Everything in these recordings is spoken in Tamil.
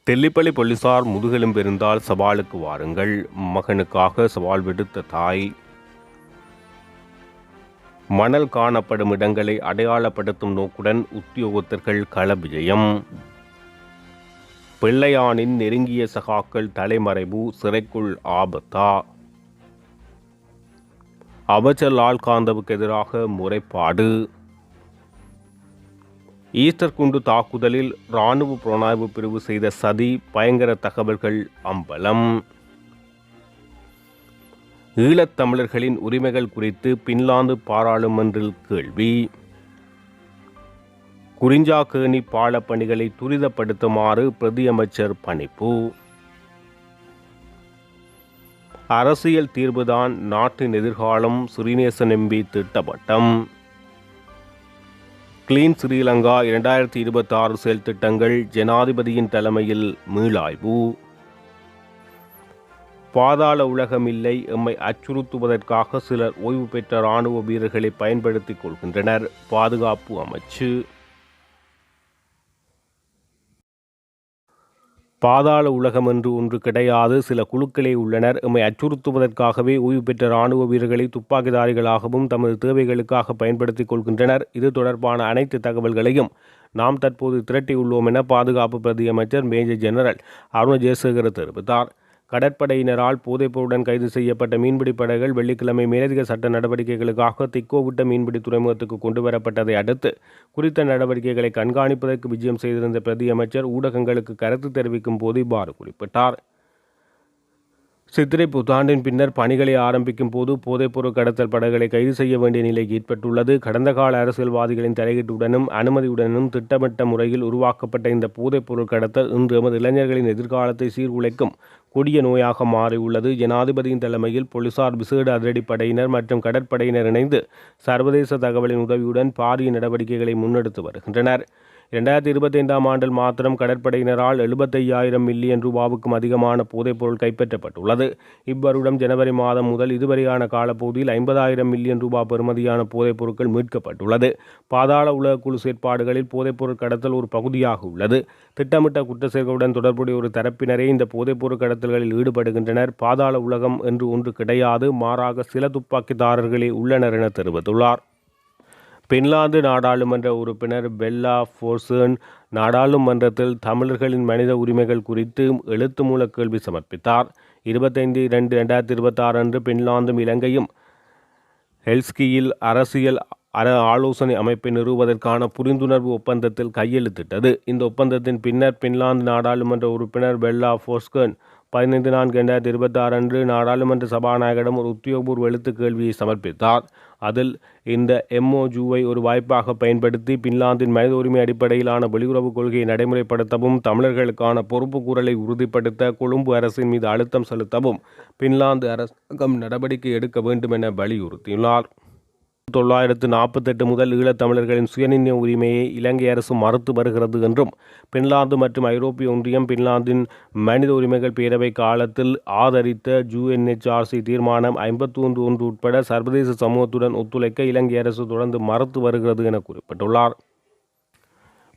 தெல்லிப்பள்ளி போலீசார் முதுகெலும்பிருந்தால் சவாலுக்கு வாருங்கள், மகனுக்காக சவால் விடுத்த தாய். மணல் காணப்படும் இடங்களை அடையாளப்படுத்தும் நோக்குடன் உத்தியோகத்தர்கள் கள விஜயம். பிள்ளையானின் நெருங்கிய சகாக்கள் தலைமறைவு, சிறைக்குள் ஆபத்தா? அமைச்சர் லால்காந்தவுக்கு எதிராக முறைப்பாடு. ஈஸ்டர் குண்டு தாக்குதலில் இராணுவ புலனாய்வு பிரிவு செய்த சதி, பயங்கர தகவல்கள் அம்பலம். ஈழத்தமிழர்களின் உரிமைகள் குறித்து பின்லாந்து பாராளுமன்றில் கேள்வி. குறிஞ்சாக்கேணி பாலப் பணிகளை துரிதப்படுத்துமாறு பிரதியமைச்சர் பணிப்பு. அரசியல் தீர்வுதான் நாட்டின் எதிர்காலம், ஸ்ரீநேசன் எம்பி திட்டவட்டம். கிளீன் ஸ்ரீலங்கா 2026 செயல் திட்டங்கள், ஜனாதிபதியின் தலைமையில் மீளாய்வு. பாதாள உலகம் இல்லை, எம்மை அச்சுறுத்துவதற்காக சிலர் ஓய்வு பெற்ற இராணுவ வீரர்களை பயன்படுத்திக் கொள்கின்றனர், பாதுகாப்பு அமைச்சு. பாதாள உலகம் என்று ஒன்று கிடையாது, சில குழுக்களே உள்ளனர். எம்மை அச்சுறுத்துவதற்காகவே ஓய்வு பெற்ற இராணுவ வீரர்களை துப்பாக்கிதாரிகளாகவும் தமது தேவைகளுக்காக பயன்படுத்திக் கொள்கின்றனர். இது தொடர்பான அனைத்து தகவல்களையும் நாம் தற்போது திரட்டியுள்ளோம் என பாதுகாப்பு பிரதி அமைச்சர் மேஜர் ஜெனரல் அருண் ஜெயசேகர தெரிவித்தார். கடற்படையினரால் போதைப்பொருளுடன் கைது செய்யப்பட்ட மீன்பிடி படகுகள் வெள்ளிக்கிழமை மேலதிக சட்ட நடவடிக்கைகளுக்காக திக்கோவிட்ட மீன்பிடி துறைமுகத்துக்கு கொண்டு வரப்பட்டதை அடுத்து குறித்த நடவடிக்கைகளை கண்காணிப்பதற்கு விஜயம் செய்திருந்த பிரதி அமைச்சர் ஊடகங்களுக்கு கருத்து தெரிவிக்கும் போது இவ்வாறு குறிப்பிட்டார். சித்திரை புத்தாண்டின் பின்னர் பணிகளை ஆரம்பிக்கும் போது போதைப்பொருள் கடத்தல் படகுகளை கைது செய்ய வேண்டிய நிலை ஏற்பட்டுள்ளது. கடந்த கால அரசியல்வாதிகளின் தலையீட்டுடனும் அனுமதியுடனும் திட்டமிட்ட முறையில் உருவாக்கப்பட்ட இந்த போதைப்பொருள் கடத்தல் இன்று எமது இளைஞர்களின் எதிர்காலத்தை சீர்குலைக்கும் கொடிய நோயாக மாறியுள்ளது. ஜனாதிபதியின் தலைமையில் போலீசார், விசேட அதிரடிப்படையினர் மற்றும் கடற்படையினர் இணைந்து சர்வதேச தகவலின் உதவியுடன் பாரிய நடவடிக்கைகளை முன்னெடுத்து வருகின்றனர். 2025 ஆண்டில் மாத்திரம் கடற்படையினரால் 75,000 மில்லியன் ரூபாவுக்கும் அதிகமான போதைப்பொருள் கைப்பற்றப்பட்டுள்ளது. இவ்வருடம் ஜனவரி மாதம் முதல் இதுவரையான காலப்பகுதியில் 50,000 மில்லியன் ரூபாய் பெறுமதியான போதைப் பொருட்கள் மீட்கப்பட்டுள்ளது. பாதாள உலக குழு செயற்பாடுகளில் போதைப்பொருள் கடத்தல் ஒரு பகுதியாக உள்ளது. திட்டமிட்ட குற்ற செயல்களுடன் தொடர்புடைய ஒரு தரப்பினரே இந்த போதைப்பொருள் கடத்தல்களில் ஈடுபடுகின்றனர். பாதாள உலகம் என்று ஒன்று கிடையாது, மாறாக சில துப்பாக்கிதாரர்களே உள்ளனர் என தெரிவித்துள்ளார். பின்லாந்து நாடாளுமன்ற உறுப்பினர் பெல்லா ஃபோர்சர்ன் நாடாளுமன்றத்தில் தமிழர்களின் மனித உரிமைகள் குறித்து எழுத்து மூல கேள்வி சமர்ப்பித்தார். 25/2/2026 அன்று பின்லாந்தும் இலங்கையும் ஹெல்ஸ்கியில் அரசியல் ஆலோசனை அமைப்பை நிறுவுவதற்கான புரிந்துணர்வு ஒப்பந்தத்தில் கையெழுத்திட்டது. இந்த ஒப்பந்தத்தின் பின்னர் பின்லாந்து நாடாளுமன்ற உறுப்பினர் பெல்லா ஃபோர்ஸ்கர்ன் 15/4/2026 அன்று நாடாளுமன்ற சபாநாயகரிடம் ஒரு உத்தியோகபூர்வ எழுத்து கேள்வியை சமர்ப்பித்தார். அதில் இந்த MOUவை ஒரு வாய்ப்பாக பயன்படுத்தி பின்லாந்தின் மனித உரிமை அடிப்படையிலான வெளியுறவு கொள்கையை நடைமுறைப்படுத்தவும், தமிழர்களுக்கான பொறுப்பு கூறலை உறுதிப்படுத்த கொழும்பு அரசின் மீது அழுத்தம் செலுத்தவும் பின்லாந்து அரசாங்கம் நடவடிக்கை எடுக்க வேண்டும் என வலியுறுத்தியுள்ளார். 1948 முதல் ஈழத்தமிழர்களின் சுயநிர்ணய உரிமையை இலங்கை அரசு மறுத்து வருகிறது என்றும், பின்லாந்து மற்றும் ஐரோப்பிய ஒன்றியம் பின்லாந்தின் மனித உரிமைகள் பேரவை காலத்தில் ஆதரித்த UNHRC தீர்மானம் 51 உட்பட சர்வதேச சமூகத்துடன் ஒத்துழைக்க இலங்கை அரசு தொடர்ந்து மறுத்து வருகிறது என குறிப்பிட்டுள்ளார்.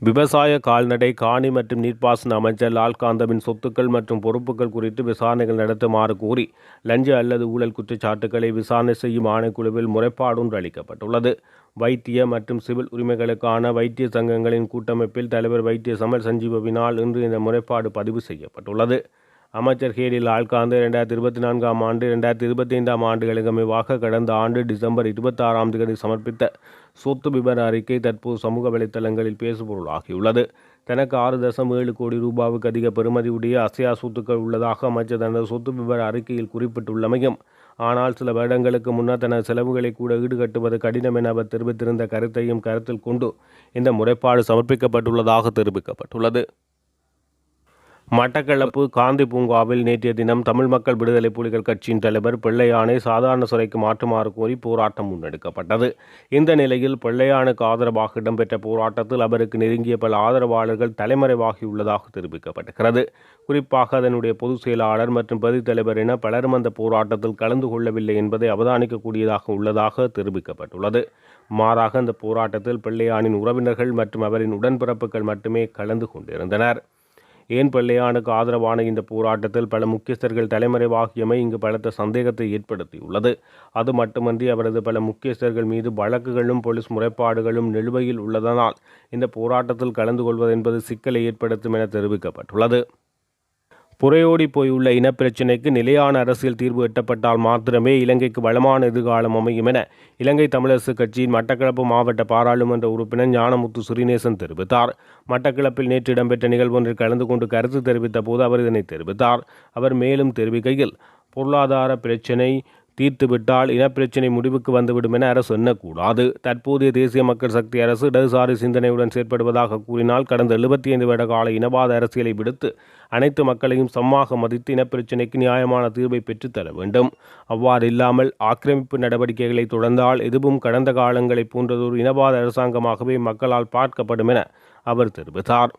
விவசாய, கால்நடை, காணி மற்றும் நீர்ப்பாசன அமைச்சர் லால்காந்தவின் சொத்துக்கள் மற்றும் பொறுப்புகள் குறித்து விசாரணைகள் நடத்துமாறு கோரி லஞ்ச அல்லது ஊழல் குற்றச்சாட்டுக்களை விசாரணை செய்யும் ஆணைக்குழுவில் முறைப்பாடு ஒன்று அளிக்கப்பட்டுள்ளது. வைத்திய மற்றும் சிவில் உரிமைகளுக்கான வைத்திய சங்கங்களின் கூட்டமைப்பில் தலைவர் வைத்திய சமல் சஞ்சீவவினால் இன்று இந்த முறைப்பாடு பதிவு செய்யப்பட்டுள்ளது. அமைச்சர் ஹேரி லால்காந்து 2024 ஆண்டு 2025 ஆண்டுகளுக்கு அமைவாக கடந்த ஆண்டு டிசம்பர் 26 சமர்ப்பித்த சொத்து விபர அறிக்கை தற்போது சமூக வலைத்தளங்களில் பேசுபொருளாகியுள்ளது. தனக்கு 6.7 கோடி ரூபாவுக்கு அதிக பெறுமதியுடைய அசையா சொத்துக்கள் உள்ளதாக அமைச்சர் தனது சொத்து விபர அறிக்கையில் குறிப்பிட்டுள்ளமையும், ஆனால் சில வருடங்களுக்கு முன்னர் தனது செலவுகளை கூட ஈடுகட்டுவது கடினம் என அவர் தெரிவித்திருந்த கருத்தையும் கருத்தில் கொண்டு இந்த முறைப்பாடு சமர்ப்பிக்கப்பட்டுள்ளதாக தெரிவிக்கப்பட்டுள்ளது. மட்டக்களப்பு காந்தி பூங்காவில் நேற்றைய தினம் தமிழ் மக்கள் விடுதலை புலிகள் கட்சியின் தலைவர் பிள்ளையானை சாதாரண சிறைக்கு மாற்றுமாறு கோரி போராட்டம் முன்னெடுக்கப்பட்டது. இந்த நிலையில் பிள்ளையானுக்கு ஆதரவாக இடம்பெற்ற போராட்டத்தில் அவருக்கு நெருங்கிய பல ஆதரவாளர்கள் தலைமறைவாகியுள்ளதாக தெரிவிக்கப்படுகிறது. குறிப்பாக அதனுடைய பொதுச் செயலாளர் மற்றும் பிரதி தலைவர் என பலரும் அந்த போராட்டத்தில் கலந்து கொள்ளவில்லை என்பதை அவதானிக்கக்கூடியதாக உள்ளதாக தெரிவிக்கப்பட்டுள்ளது. மாறாக அந்த போராட்டத்தில் பிள்ளையானின் உறவினர்கள் மற்றும் அவரின் உடன்பிறப்புகள் மட்டுமே கலந்து கொண்டிருந்தனர். ஏன் பிள்ளையானுக்கு ஆதரவான இந்த போராட்டத்தில் பல முக்கியஸ்தர்கள் தலைமறைவாகியமை இங்கு பலத்த சந்தேகத்தை ஏற்படுத்தியுள்ளது. அது மட்டுமன்றி அவரது பல முக்கியஸ்தர்கள் மீது வழக்குகளும் போலீஸ் முறைப்பாடுகளும் நிலுவையில் உள்ளதனால் இந்த போராட்டத்தில் கலந்து கொள்வது என்பது சிக்கலை ஏற்படுத்தும் என தெரிவிக்கப்பட்டுள்ளது. புரையோடி போயுள்ள இனப்பிரச்சினைக்கு நிலையான அரசியல் தீர்வு எட்டப்பட்டால் மாத்திரமே இலங்கைக்கு வளமான எதிர்காலம் அமையும் என இலங்கை தமிழரசு கட்சியின் மட்டக்களப்பு மாவட்ட பாராளுமன்ற உறுப்பினர் ஞானமுத்து ஸ்ரீநேசன் தெரிவித்தார். மட்டக்களப்பில் நேற்று இடம்பெற்ற நிகழ்வொன்றில் கலந்து கொண்டு கருத்து தெரிவித்த போது அவர் இதனை தெரிவித்தார். அவர் மேலும் தெரிவிக்கையில், பொருளாதார பிரச்சினை தீர்த்துவிட்டால் இனப்பிரச்சினை முடிவுக்கு வந்துவிடும் என அரசு எண்ணக்கூடாது. தற்போதைய தேசிய மக்கள் சக்தி அரசு இடதுசாரி சிந்தனையுடன் செயற்படுவதாக கூறினால் கடந்த 75 வருட கால இனவாத அரசியலை விடுத்து அனைத்து மக்களையும் சமமாக மதித்து இனப்பிரச்சினைக்கு நியாயமான தீர்வை பெற்றுத்தர வேண்டும். அவ்வாறு இல்லாமல் ஆக்கிரமிப்பு நடவடிக்கைகளை தொடர்ந்தால் எதுவும் கடந்த காலங்களை போன்றதொரு இனவாத அரசாங்கமாகவே மக்களால் பார்க்கப்படும் என அவர் தெரிவித்தார்.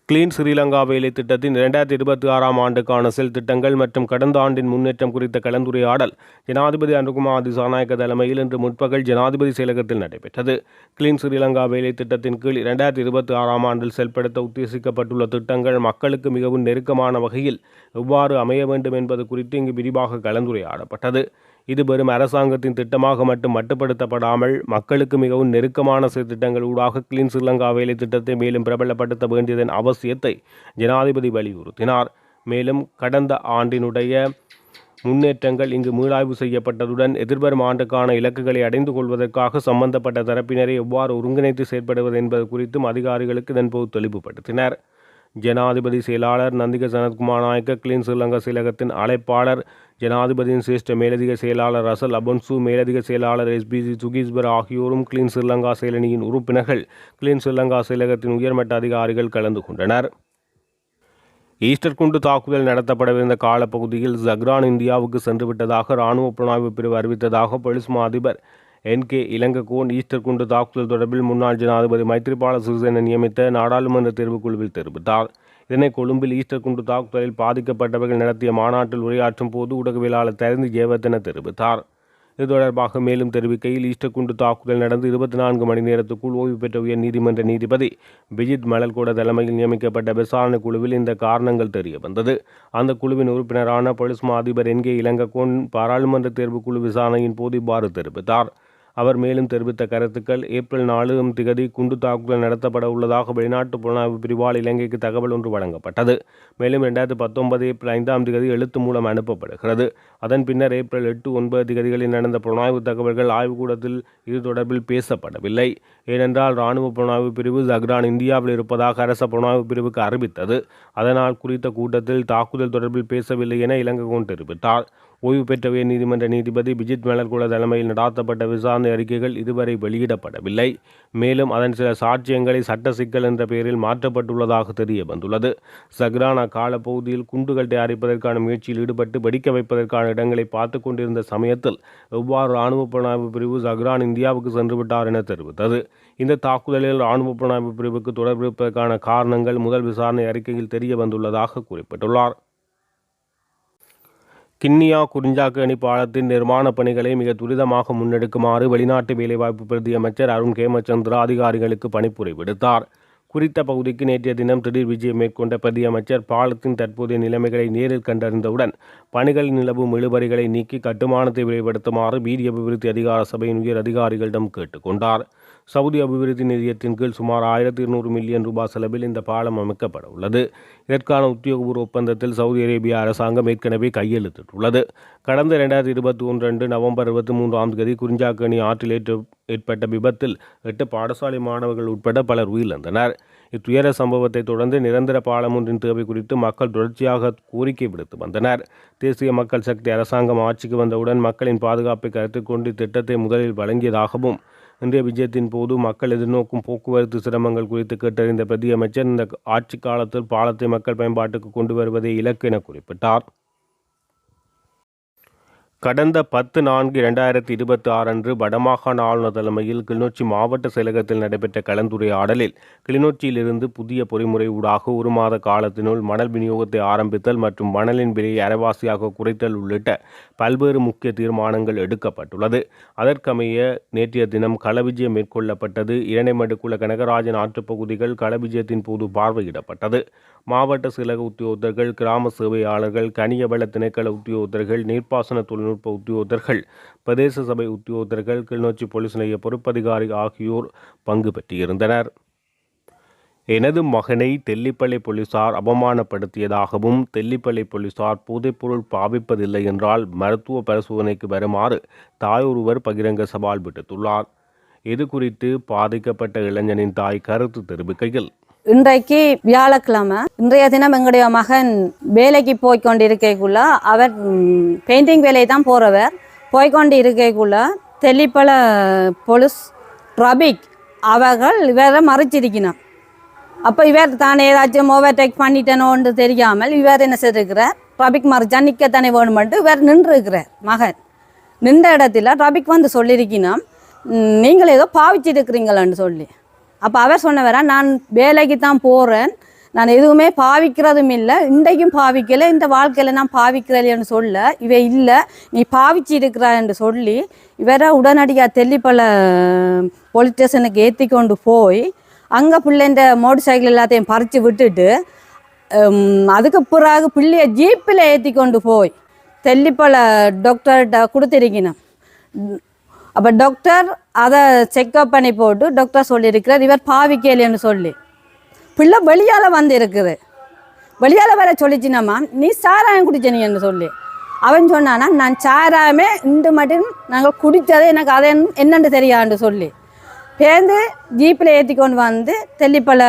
கிளீன் ஸ்ரீலங்கா வேலை திட்டத்தின் 2026 ஆண்டுக்கான செல் திட்டங்கள் மற்றும் கடந்த ஆண்டின் முன்னேற்றம் குறித்த கலந்துரையாடல் ஜனாதிபதி அனுகுமார் திசாநாயக்க தலைமையில் இன்று முற்பகல் ஜனாதிபதி செயலகத்தில் நடைபெற்றது. கிளீன் ஸ்ரீலங்கா வேலை திட்டத்தின் கீழ் 2026 ஆண்டில் செயல்படுத்த உத்தேசிக்கப்பட்டுள்ள திட்டங்கள் மக்களுக்கு மிகவும் நெருக்கமான வகையில் எவ்வாறு அமைய வேண்டும் என்பது குறித்து இங்கு விரிவாக கலந்துரையாடப்பட்டது. இது வெறும் அரசாங்கத்தின் திட்டமாக மட்டும் மட்டுப்படுத்தப்படாமல் மக்களுக்கு மிகவும் நெருக்கமான திட்டங்கள் ஊடாக கிளீன் ஸ்ரீலங்கா வேலை திட்டத்தை மேலும் பிரபலப்படுத்த வேண்டியதன் அவசியத்தை ஜனாதிபதி வலியுறுத்தினார். மேலும் கடந்த ஆண்டினுடைய முன்னேற்றங்கள் இங்கு மீளாய்வு செய்யப்பட்டதுடன் எதிர்வரும் ஆண்டுக்கான இலக்குகளை அடைந்து கொள்வதற்காக சம்பந்தப்பட்ட தரப்பினரை எவ்வாறு ஒருங்கிணைத்து செயற்படுவது என்பது குறித்தும் அதிகாரிகளுக்கு இதன்போது தெளிவுபடுத்தினர். ஜனாதிபதி செயலாளர் நந்திக சனத்குமார் நாயக்க, கிளீன் ஸ்ரீலங்கா செயலகத்தின் அழைப்பாளர், ஜனாதிபதியின் சிரேஷ்ட மேலதிக செயலாளர் ரசல் அபொன்சு, மேலதிக செயலாளர் SBC சுகீஸ்வர் ஆகியோரும் கிளீன் ஸ்ரீலங்கா செயலணியின் உறுப்பினர்கள், கிளீன் ஸ்ரீலங்கா செயலகத்தின் உயர்மட்ட அதிகாரிகள் கலந்து கொண்டனர். ஈஸ்டர் குண்டு தாக்குதல் நடத்தப்படவிருந்த காலப்பகுதியில் ஜக்ரான் இந்தியாவுக்கு சென்றுவிட்டதாக இராணுவ புலனாய்வு பிரிவு அறிவித்ததாக போலீஸ் மா அதிபர் NK இலங்ககோன் ஈஸ்டர் குண்டு தாக்குதல் தொடர்பில் முன்னாள் ஜனாதிபதி மைத்ரிபால சிறிசேன நியமித்த நாடாளுமன்ற தேர்வுக்குழுவில் தெரிவித்தார். இதனை கொழும்பில் ஈஸ்டர் குண்டு தாக்குதலில் பாதிக்கப்பட்டவர்கள் நடத்திய மாநாட்டில் உரையாற்றும் போது ஊடகவியலாளர் தரிந்து ஜெயவர்தன தெரிவித்தார். இது தொடர்பாக மேலும் தெரிவிக்கையில், ஈஸ்டர் குண்டு தாக்குதல் நடந்து 24 மணி நேரத்துக்குள் ஓய்வு பெற்ற உயர் நீதிமன்ற நீதிபதி பிஜித் மலல்கோட தலைமையில் நியமிக்கப்பட்ட விசாரணை குழுவில் இந்த காரணங்கள் தெரிய வந்தது. அந்த குழுவின் உறுப்பினரான போலீஸ் மா அதிபர் NK இலங்ககோன் பாராளுமன்ற தேர்வுக்குழு விசாரணையின் போது இவ்வாறு தெரிவித்தார். அவர் மேலும் தெரிவித்த கருத்துக்கள், ஏப்ரல் 4 குண்டு தாக்குதல் நடத்தப்பட உள்ளதாக வெளிநாட்டு புலனாய்வு பிரிவால் இலங்கைக்கு தகவல் ஒன்று வழங்கப்பட்டது. மேலும் 2019 ஏப்ரல் 5 எழுத்து மூலம் அனுப்பப்படுகிறது. அதன் பின்னர் ஏப்ரல் 8, 9 நடந்த புலனாய்வு தகவல்கள் ஆய்வுக்கூடத்தில் இது தொடர்பில் பேசப்படவில்லை. ஏனென்றால் இராணுவ புலனாய்வு பிரிவு ஜக்ரான் இந்தியாவில் இருப்பதாக அரச புலனாய்வு பிரிவுக்கு அறிவித்தது. அதனால் குறித்த கூட்டத்தில் தாக்குதல் தொடர்பில் பேசவில்லை என இலங்ககோன் தெரிவித்தார். ஓய்வு பெற்ற உயர் நீதிமன்ற நீதிபதி பிஜித் மலர்கோட தலைமையில் நடாத்தப்பட்ட விசாரணை அறிக்கைகள் இதுவரை வெளியிடப்படவில்லை. மேலும் அதன் சில சாட்சியங்களை சட்ட சிக்கல் என்ற பெயரில் மாற்றப்பட்டுள்ளதாக தெரிய வந்துள்ளது. ஜக்ரான் அக்காலப்பகுதியில் குண்டுகள் தயாரிப்பதற்கான முயற்சியில் ஈடுபட்டு வெடிக்க வைப்பதற்கான இடங்களை பார்த்து கொண்டிருந்த சமயத்தில் எவ்வாறு இராணுவ புலனாய்வு பிரிவு ஜக்ரான் இந்தியாவுக்கு சென்றுவிட்டார் என தெரிவித்தது. இந்த தாக்குதலில் இராணுவ புலனாய்வு பிரிவுக்கு தொடர்பு இருப்பதற்கான காரணங்கள் முதல் விசாரணை அறிக்கையில் தெரிய வந்துள்ளதாக குறிப்பிட்டுள்ளார். கிண்ணியா குறிஞ்சாக்கணி பாலத்தின் நிர்மாண பணிகளை மிக துரிதமாக முன்னெடுக்குமாறு வெளிநாட்டு வேலைவாய்ப்பு பிரதி அமைச்சர் அருண் கேமச்சந்திரா அதிகாரிகளுக்கு பணிப்புரை விடுத்தார். குறித்த பகுதிக்கு நேற்றைய தினம் திடீர் விஜயம் மேற்கொண்ட பிரதி அமைச்சர் பாலத்தின் தற்போதைய நிலைமைகளை நேரில் கண்டறிந்தவுடன் பணிகளில் நிலவும் இழுபறிகளை நீக்கி கட்டுமானத்தை விரைவுபடுத்துமாறு வீதி அபிவிருத்தி அதிகார சபையின் உயர் அதிகாரிகளிடம் கேட்டுக்கொண்டார். சவுதி அபிவிருத்தி நிதியத்தின் கீழ் சுமார் 1200 மில்லியன் ரூபாய் செலவில் இந்த பாலம் அமைக்கப்பட உள்ளது. இதற்கான உத்தியோகபூர்வ ஒப்பந்தத்தில் சவுதி அரேபியா அரசாங்கம் ஏற்கனவே கையெழுத்திட்டுள்ளது. கடந்த 2021 நவம்பர் 23 குறிஞ்சாக்கணி ஆற்றில் ஏற்பட்ட விபத்தில் 8 பாடசாலை மாணவர்கள் உட்பட பலர் உயிரிழந்தனர். இத்துயர சம்பவத்தை தொடர்ந்து நிரந்தர பாலம் ஒன்றின் தேவை குறித்து மக்கள் தொடர்ச்சியாக கோரிக்கை விடுத்து வந்தனர். தேசிய மக்கள் சக்தி அரசாங்கம் ஆட்சிக்கு வந்தவுடன் மக்களின் பாதுகாப்பை கருத்தில் கொண்டு திட்டத்தை முதலில் வழங்கியதாகவும் இன்றைய விஜயத்தின் போது மக்கள் எதிர்நோக்கும் போக்குவரத்து சிரமங்கள் குறித்து கேட்டறிந்த பிரதி அமைச்சர் இந்த ஆட்சி காலத்தில் பாலத்தை மக்கள் பயன்பாட்டுக்கு கொண்டு வருவதே இலக்கு என குறிப்பிட்டார். கடந்த 10/4/2026 அன்று வடமாகாண ஆளுநர் தலைமையில் கிளிநொச்சி மாவட்ட செயலகத்தில் நடைபெற்ற கலந்துரையாடலில் கிளிநொச்சியிலிருந்து புதிய பொறிமுறை ஊடாக 1 மாத காலத்தினுள் மணல் விநியோகத்தை ஆரம்பித்தல் மற்றும் மணலின் விலையை அரைவாசியாக குறைத்தல் உள்ளிட்ட பல்வேறு முக்கிய தீர்மானங்கள் எடுக்கப்பட்டுள்ளது. அதற்கமைய நேற்றைய தினம் களவிஜயம் மேற்கொள்ளப்பட்டது. இரணைமடுக்குள கனகராஜன் ஆற்றுப்பகுதிகள் களவிஜயத்தின் போது பார்வையிடப்பட்டது. மாவட்ட செயலக உத்தியோகத்தர்கள், கிராம சேவையாளர்கள், கனியவள திணைக்கள உத்தியோகத்தர்கள், நீர்ப்பாசன தொழில்நுட்ப உத்தியோகத்தர்கள், பிரதேச சபை உத்தியோகத்தர்கள், கிளிநொச்சி போலீஸ் நிலைய பொறுப்பதிகாரி ஆகியோர் பங்கு பெற்றிருந்தனர். எனது மகனை தெல்லிப்பளை போலீசார் அவமானப்படுத்தியதாகவும் தெல்லிப்பளை போலீசார் போதைப்பொருள் பாவிப்பதில்லை என்றால் மருத்துவ பரிசோதனைக்கு வருமாறு தாயொருவர் பகிரங்க சவால் விடுத்துள்ளார். இது குறித்து பாதிக்கப்பட்ட இளைஞனின் தாய் கருத்து தெரிவிக்கையில், இன்றைக்கு வியாழக்கிழமை, இன்றைய தினம் எங்களுடைய மகன் வேலைக்கு போய்கொண்டிருக்கைக்குள்ள அவர் பெயிண்டிங் வேலையை தான் போகிறவர். போய்கொண்டு இருக்கைக்குள்ள தெல்லிப்பள போலீஸ் ரபிக் அவர்கள் இவரை மறைச்சிருக்கணும். அப்போ இவர் தான் ஏதாச்சும் ஓவர்டேக் பண்ணிட்டனோன்னு தெரியாமல் இவர் என்ன செய்திருக்கிறார், ரபிக் மறைச்சா நிற்கத்தானே வேணுமென்ட்டு இவர் நின்றுருக்கிறார். மகன் நின்ற இடத்துல ரபிக் வந்து சொல்லியிருக்கணும், நீங்கள் ஏதோ பாவிச்சிருக்கிறீங்களான்னு சொல்லி. அப்போ அவர் சொன்னவரா, நான் வேலைக்கு தான் போகிறேன், நான் எதுவுமே பாவிக்கிறதும் இல்லை, இன்றைக்கும் பாவிக்கலை, இந்த வாழ்க்கையில் நான் பாவிக்கிறேன்னு சொல்ல இவ இல்லை, நீ பாவிச்சு இருக்கிறான்னு சொல்லி இவரை உடனடியாக தெல்லிப்பள போலீஸ் ஸ்டேஷனுக்கு ஏற்றி கொண்டு போய் அங்கே பிள்ளைன்ற மோட்டர் சைக்கிள் எல்லாத்தையும் பறித்து விட்டுட்டு அதுக்கு பிறகு பிள்ளைய ஜீப்பில் ஏற்றி கொண்டு போய் தெல்லிப்பள டாக்டர்கிட்ட கொடுத்துருக்கணும். அப்போ டாக்டர் அதை செக்அப் பண்ணி போட்டு டாக்டர் சொல்லியிருக்கிறார் இவர் பாவிக்கலைன்னு சொல்லி. பிள்ளை வெளியால் வந்து இருக்குது, வெளியால் வர சொல்லிச்சினம்மா நீ சாராயம் குடிச்சனின்னு சொல்லி. அவன் சொன்னானா, நான் சாராயமே இன்று மட்டும் நாங்கள் குடித்தது எனக்கு அதை என்னென்னு தெரியான்னு சொல்லி பேருந்து ஜீப்பில் ஏற்றி கொண்டு வந்து தெல்லிப்பள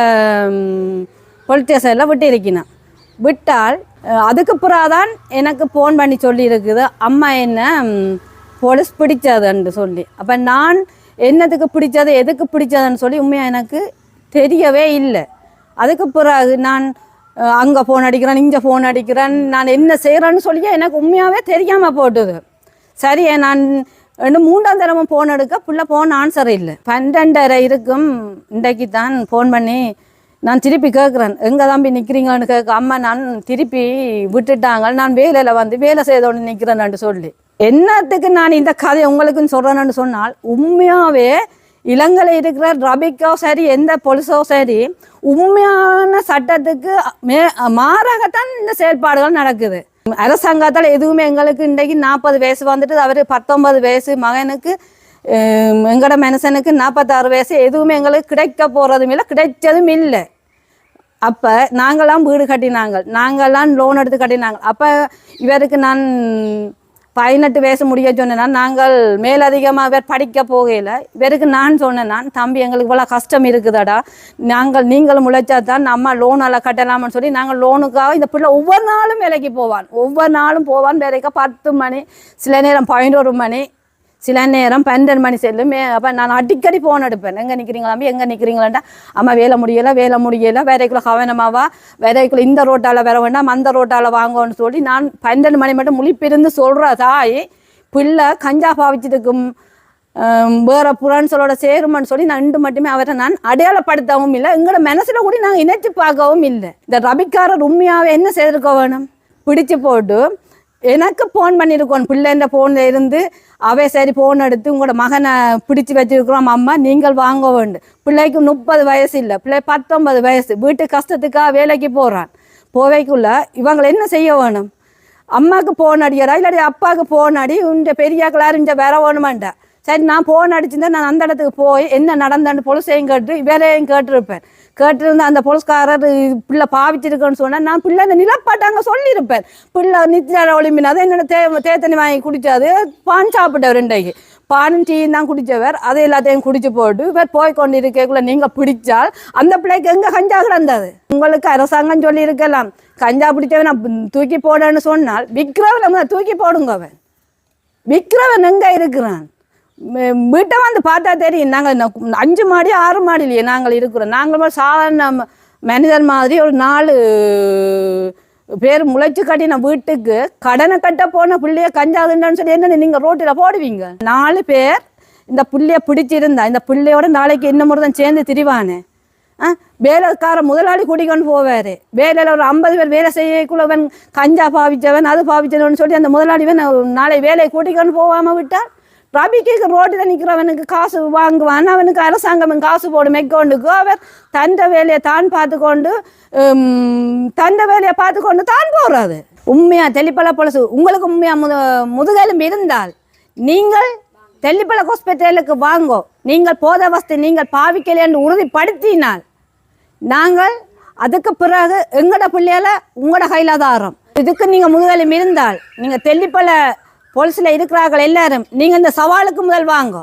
போலீஸ் ஸ்டேஷனில் விட்டு இருக்கணும். விட்டால் அதுக்கு பிறகுதான் எனக்கு ஃபோன் பண்ணி சொல்லி இருக்குது, அம்மா என்ன போலீஸ் பிடிச்சதுன்னு சொல்லி. அப்போ நான் என்னத்துக்கு பிடிச்சது எதுக்கு பிடிச்சதுன்னு சொல்லி உண்மையாக எனக்கு தெரியவே இல்லை. அதுக்கு பிறகு நான் அங்கே ஃபோன் அடிக்கிறேன், இங்கே ஃபோன் அடிக்கிறேன், நான் என்ன செய்கிறேன்னு சொல்லி எனக்கு உண்மையாகவே தெரியாமல் போட்டுது. சரி, நான் 3ஆம் தடவை ஃபோன் எடுக்க பிள்ளை ஃபோன் ஆன்சர் இல்லை. 12:30 இருக்கும். இன்றைக்கு தான் ஃபோன் பண்ணி நான் திருப்பி கேட்குறேன், எங்கே தம்பி நிற்கிறீங்கன்னு கேட்க, அம்மா நான் திருப்பி விட்டுட்டாங்க, நான் வேலையில் வந்து வேலை செய்தோன்னு நிற்கிறேன்னு சொல்லி. என்னத்துக்கு நான் இந்த கதை உங்களுக்குன்னு சொல்கிறேன்னு சொன்னால், உண்மையாகவே இலங்கையில் இருக்கிற ரபிக்கோ சரி எந்த போலீஸோ சரி உண்மையான சட்டத்துக்கு மாறாகத்தான் இந்த செயல்பாடுகள் நடக்குது. அரசாங்கத்தால் எதுவுமே எங்களுக்கு இன்றைக்கு 40 வயசு வந்துட்டு, அவர் 19 வயசு மகனுக்கு, எங்களோட மனுஷனுக்கு 46 வயசு, எதுவுமே எங்களுக்கு கிடைக்க போகிறதும் இல்லை, கிடைச்சதும் இல்லை. அப்போ நாங்களாம் வீடு கட்டினாங்க, நாங்கள்லாம் லோன் எடுத்து கட்டினாங்க. அப்போ இவருக்கு நான் 18 வயசு முடிய சொன்னேன்னா, நாங்கள் மேலதிகமாக இவர் படிக்க போகையில் இவருக்கு நான் சொன்னேன், நான் தம்பி எங்களுக்கு இவ்வளோ கஷ்டம் இருக்குதாடா, நீங்கள் முளைச்சா தான் நம்ம லோனெல்லாம் கட்டலாம்னு சொல்லி நாங்கள் லோனுக்காக இந்த பிள்ளை ஒவ்வொரு நாளும் வேலைக்கு போவான், ஒவ்வொரு நாளும் போவான் வேலைக்கு. 10 மணி, சில நேரம் 11 மணி, சில நேரம் 12 மணி செல்லும். அப்போ நான் அடிக்கடி ஃபோன் எடுப்பேன், எங்கே நிற்கிறீங்களாம்பி எங்கே நிற்கிறீங்களாண்டா, அம்மா வேலை முடியலை, வேலைக்குள்ளே கவனமாவா, வேலைக்குள்ளே இந்த ரோட்டால் வர வேண்டாம், அந்த ரோட்டால் வாங்கன்னு சொல்லி நான் 12 மணி மட்டும் முழிப்பிருந்து சொல்கிற தாய் பிள்ளை கஞ்சா பாவிச்சிருக்கும் வேறு புறான்ஸலோட சேருமான்னு சொல்லி நான் மட்டுமே அவரை நான் அடையாளப்படுத்தவும் இல்லை, எங்களோட மனசில் கூட நாங்கள் இணைச்சி பார்க்கவும் இல்லை. இந்த ரபிக்காரர் உண்மையாகவே என்ன செய்திருக்க வேணும், பிடிச்சி போட்டு எனக்கு ஃபோன் பண்ணியிருக்கோம், பிள்ளைன்ற ஃபோனில் இருந்து அவை சரி ஃபோன் எடுத்து உங்களோட மகனை பிடிச்சி வச்சிருக்கிறோம் அம்மா நீங்கள் வாங்க வேண்டும். பிள்ளைக்கு 30 வயசு இல்லை, பிள்ளை 19 வயசு, வீட்டு கஷ்டத்துக்காக வேலைக்கு போகிறான். போவைக்குள்ள இவங்களை என்ன செய்ய வேணும், அம்மாவுக்கு ஃபோன் அடிக்கிறா இல்லாட்டி அப்பாவுக்கு ஃபோன் அடி, இந்த பெரியாக்களாரும் இங்கே வேற வேணுமாண்டா. சரி, நான் ஃபோன் அடிச்சிருந்தேன், நான் அந்த இடத்துக்கு போய் என்ன நடந்தான்னு போலீஸையும் கேட்டு வேலையும் கேட்டிருப்பேன். கேட்டிருந்தேன் அந்த போலீஸ்காரர் பிள்ளை பாவிச்சிருக்கேன்னு சொன்னால் நான் பிள்ளை அந்த நிலப்பாட்டாங்க சொல்லியிருப்பேன். பிள்ளை நித்தியார ஒளிம்பினாதான் என்னோட தேத்தனி வாங்கி குடித்தாது, பான் சாப்பிட்டவர் இன்றைக்கு பானும் டீயும் தான் குடித்தவர், அதை எல்லாத்தையும் குடிச்சு போட்டு இவர் போய் கொண்டு இருக்கக்குள்ள நீங்கள் பிடிச்சால் அந்த பிள்ளைக்கு எங்கே கஞ்சா கிடந்தது. உங்களுக்கு அரசாங்கம் சொல்லி இருக்கலாம், கஞ்சா பிடிச்சவன் தூக்கி போடன்னு சொன்னால் விற்கிறவன் தூக்கி போடுங்க. அவன் விற்கிறவன் எங்கே இருக்கிறான், வீட்டை வந்து பார்த்தா தெரியும். நாங்கள் 5 மாடி 6 மாடிலையே நாங்கள் இருக்கிறோம். நாங்கள் சாதாரண மனிதன் மாதிரி ஒரு 4 பேர் முளைச்சு கட்டின வீட்டுக்கு கடனை கட்ட போன பிள்ளைய கஞ்சாதுன்னு சொல்லி என்ன நீங்கள் ரோட்டில் போடுவீங்க? 4 பேர் இந்த பிள்ளைய பிடிச்சிருந்தா இந்த பிள்ளையோட நாளைக்கு இன்னும் தான் சேர்ந்து திரிவானே. வேலைக்கார முதலாளி கூட்டிக்கொண்டு போவார். வேலையில் ஒரு 50 பேர் வேலை செய்யக்குள்ளவன் கஞ்சா பாவிச்சவன் அது பாவிச்சவன் சொல்லி அந்த முதலாளிவன் நாளை வேலையை கூட்டிக்கொண்டு போகாமல் விட்டால் ரபிக்கு ரோட்டில் நிற்கிறவனுக்கு காசு வாங்குவான். அவனுக்கு அரசாங்கம் காசு போடும் அக்கௌண்ட்டுக்கு. அவர் தந்த வேலையை தான் பார்த்துக்கொண்டு தான் போகிறாரு. உண்மையாக தெல்லிப்பளை பொலிசு உங்களுக்கு உண்மையாக முதுகெலும்பு இருந்தால் நீங்கள் தெல்லிப்பளை ஹாஸ்பிட்டலுக்கு வாங்கோ. நீங்கள் போத வசதி நீங்கள் பாவிக்கலை என்று உறுதிப்படுத்தினால் நாங்கள் அதுக்கு பிறகு எங்களோட பிள்ளையால உங்களோட கையில் தாரோம். இதுக்கு நீங்கள் முதுகெலும்பு இருந்தால் நீங்கள் தெல்லிப்பளை பொலிசில் இருக்கிறார்கள் எல்லாரும் நீங்கள் இந்த சவாலுக்கு முதல் வாங்கோ.